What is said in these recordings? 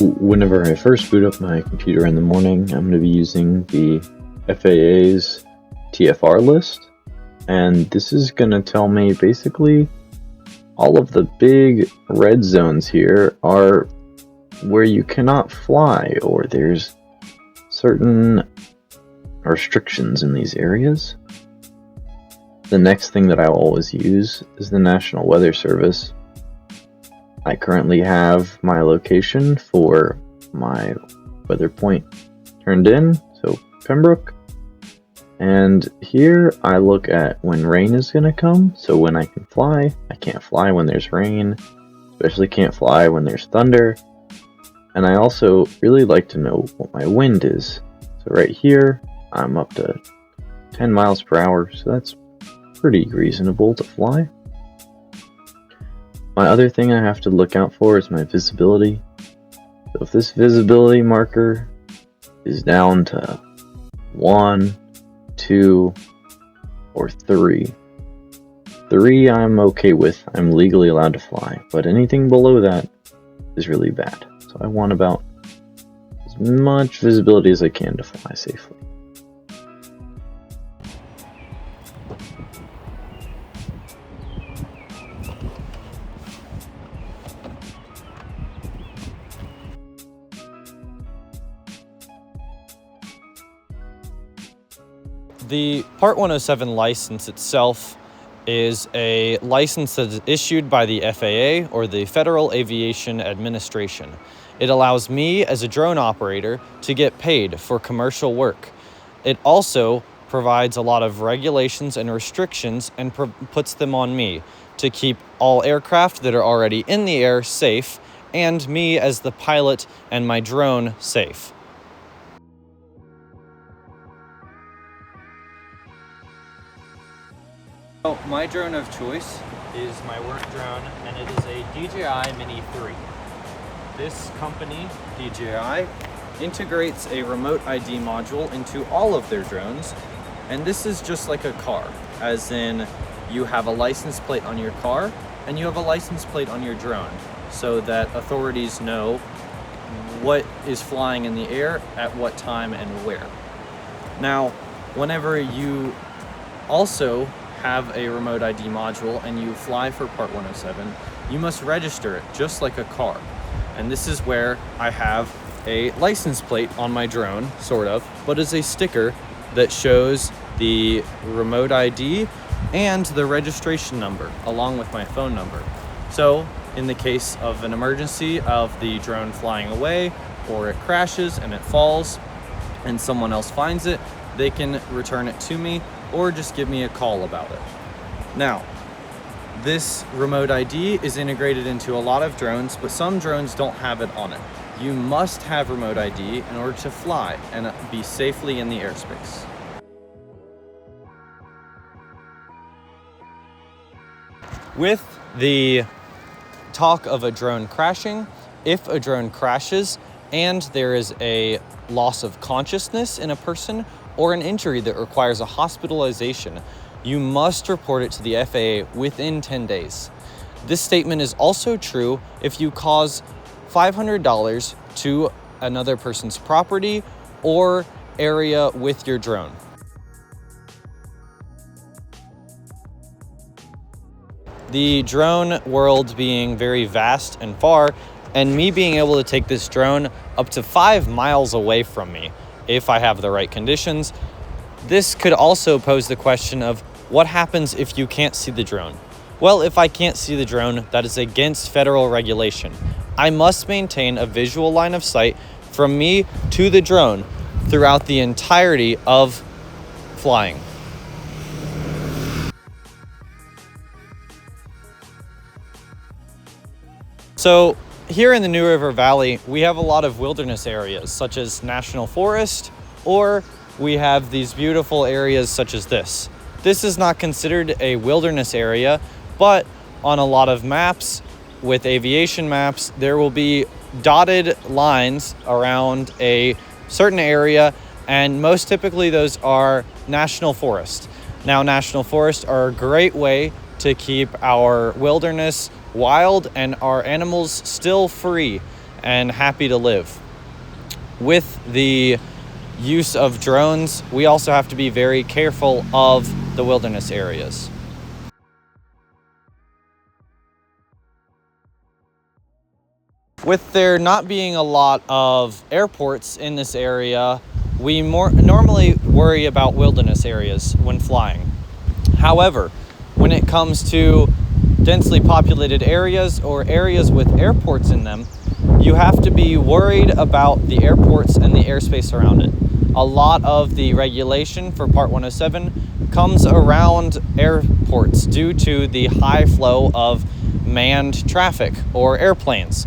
Whenever I first boot up my computer in the morning, I'm going to be using the FAA's TFR list, and this is going to tell me basically all of the big red zones here are where you cannot fly, or there's certain restrictions in these areas. The next thing that I'll always use is the National Weather Service. I currently have my location for my weather point turned in, so Pembroke. And here I look at when rain is going to come, so when I can fly. I can't fly when there's rain, especially can't fly when there's thunder. And I also really like to know what my wind is. So right here, I'm up to 10 miles per hour, so that's pretty reasonable to fly. My other thing I have to look out for is my visibility. So if this visibility marker is down to 1, 2, or 3. 3 I'm okay with. I'm legally allowed to fly, but anything below that is really bad. So I want about as much visibility as I can to fly safely. The Part 107 license itself is a license that is issued by the FAA, or the Federal Aviation Administration. It allows me as a drone operator to get paid for commercial work. It also provides a lot of regulations and restrictions and puts them on me to keep all aircraft that are already in the air safe, and me as the pilot and my drone safe. So my drone of choice is my work drone, and it is a DJI Mini 3. This company, DJI, integrates a remote ID module into all of their drones, and this is just like a car, as in you have a license plate on your car and you have a license plate on your drone, so that authorities know what is flying in the air at what time and where. Now, whenever you also have a remote ID module and you fly for Part 107, you must register it just like a car. And this is where I have a license plate on my drone, sort of, but it's a sticker that shows the remote ID and the registration number along with my phone number. So in the case of an emergency of the drone flying away, or it crashes and it falls and someone else finds it, they can return it to me or just give me a call about it. Now, this remote ID is integrated into a lot of drones, but some drones don't have it on it. You must have remote ID in order to fly and be safely in the airspace. With the talk of a drone crashing, if a drone crashes and there is a loss of consciousness in a person, or an injury that requires a hospitalization, you must report it to the FAA within 10 days. This statement is also true if you cause $500 to another person's property or area with your drone. The drone world being very vast and far, and me being able to take this drone up to 5 miles away from me, if I have the right conditions, this could also pose the question of what happens if you can't see the drone? Well, if I can't see the drone, that is against federal regulation. I must maintain a visual line of sight from me to the drone throughout the entirety of flying. So here in the New River Valley, we have a lot of wilderness areas, such as National Forest, or we have these beautiful areas such as this. This is not considered a wilderness area, but on a lot of maps, with aviation maps, there will be dotted lines around a certain area, and most typically those are national forests. Now, national forests are a great way to keep our wilderness wild and our animals still free. and happy to live. With the use of drones, we also have to be very careful of the wilderness areas. With there not being a lot of airports in this area, we normally worry about wilderness areas when flying. However, when it comes to densely populated areas or areas with airports in them, you have to be worried about the airports and the airspace around it. A lot of the regulation for Part 107 comes around airports due to the high flow of manned traffic or airplanes.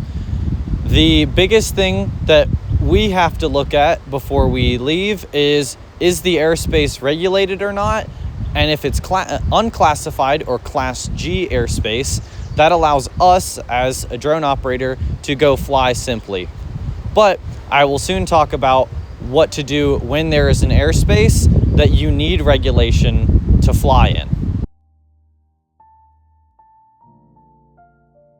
The biggest thing that we have to look at before we leave is the airspace regulated or not? And if it's unclassified or Class G airspace, that allows us as a drone operator to go fly simply. But I will soon talk about what to do when there is an airspace that you need regulation to fly in.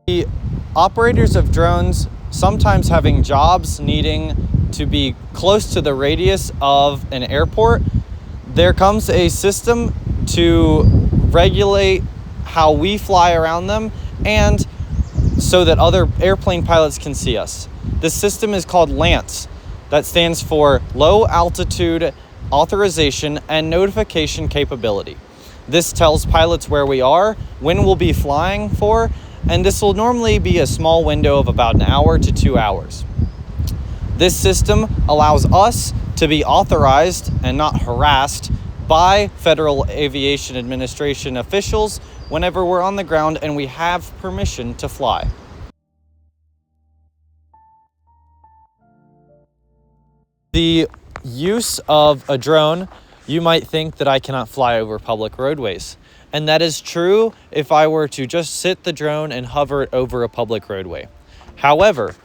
The operators of drones sometimes having jobs needing to be close to the radius of an airport, there comes a system to regulate how we fly around them and so that other airplane pilots can see us. This system is called LANCE. That stands for Low Altitude Authorization and Notification Capability. This tells pilots where we are, when we'll be flying for, and this will normally be a small window of about an hour to 2 hours. This system allows us to be authorized and not harassed by Federal Aviation Administration officials whenever we're on the ground and we have permission to fly. The use of a drone, you might think that I cannot fly over public roadways. And that is true if I were to just sit the drone and hover it over a public roadway. However,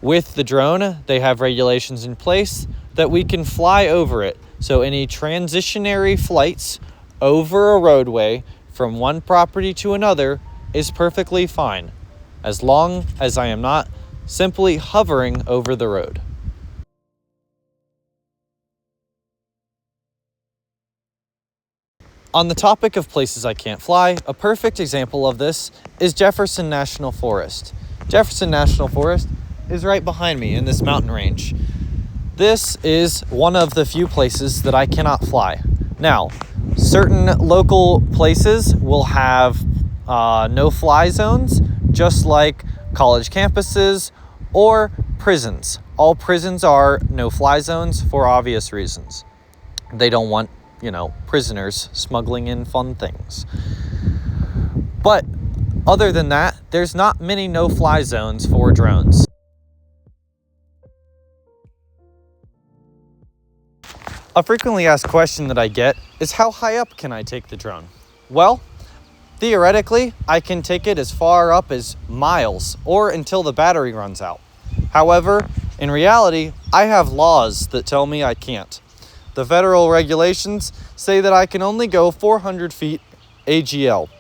with the drone, they have regulations in place that we can fly over it. So any transitionary flights over a roadway from one property to another is perfectly fine, as long as I am not simply hovering over the road. On the topic of places I can't fly, a perfect example of this is Jefferson National Forest. Jefferson National Forest is right behind me in this mountain range. This is one of the few places that I cannot fly. Now, certain local places will have no-fly zones, just like college campuses or prisons. All prisons are no-fly zones for obvious reasons. They don't want prisoners smuggling in fun things. But other than that, there's not many no-fly zones for drones. A frequently asked question that I get is how high up can I take the drone? Well, theoretically, I can take it as far up as miles or until the battery runs out. However, in reality, I have laws that tell me I can't. The federal regulations say that I can only go 400 feet AGL.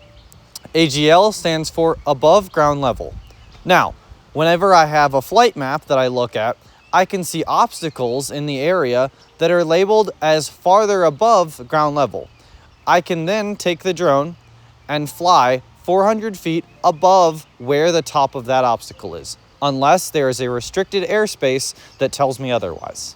AGL stands for above ground level. Now, whenever I have a flight map that I look at, I can see obstacles in the area that are labeled as farther above ground level. I can then take the drone and fly 400 feet above where the top of that obstacle is, unless there is a restricted airspace that tells me otherwise.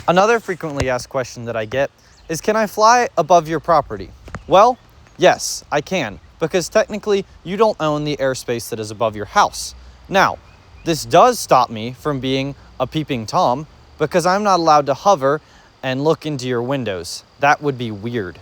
Another frequently asked question that I get is, can I fly above your property? Well, yes, I can, because technically you don't own the airspace that is above your house. Now, this does stop me from being a peeping Tom because I'm not allowed to hover and look into your windows. That would be weird.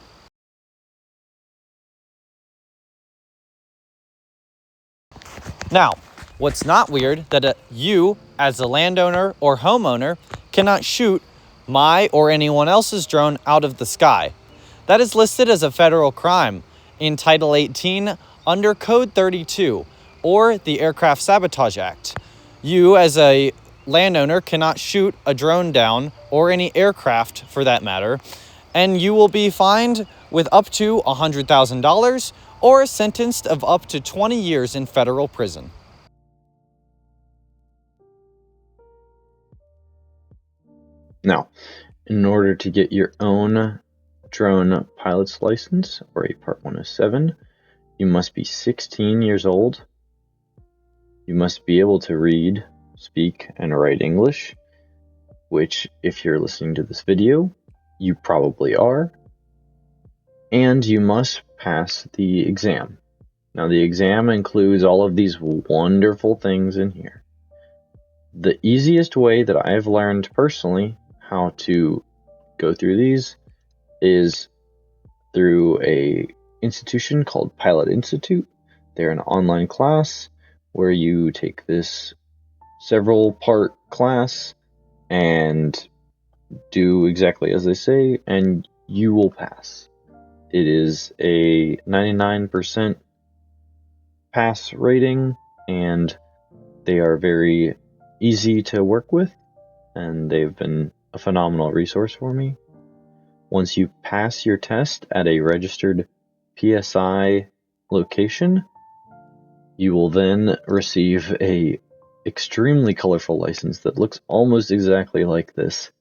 Now, what's not weird that you, as a landowner or homeowner, cannot shoot my or anyone else's drone out of the sky. That is listed as a federal crime in Title 18 under Code 32 or the Aircraft Sabotage Act. You, as a landowner, cannot shoot a drone down or any aircraft for that matter, and you will be fined with up to $100,000 or is sentenced of up to 20 years in federal prison. Now, in order to get your own drone pilot's license, or a Part 107, you must be 16 years old. You must be able to read, speak, and write English, which, if you're listening to this video, you probably are. And you must pass the exam. Now, the exam includes all of these wonderful things in here. The easiest way that I've learned personally how to go through these is through a institution called Pilot Institute. They're an online class where you take this several part class and do exactly as they say, and you will pass. It is a 99% pass rating, and they are very easy to work with, and they've been a phenomenal resource for me. Once you pass your test at a registered PSI location, you will then receive a extremely colorful license that looks almost exactly like this.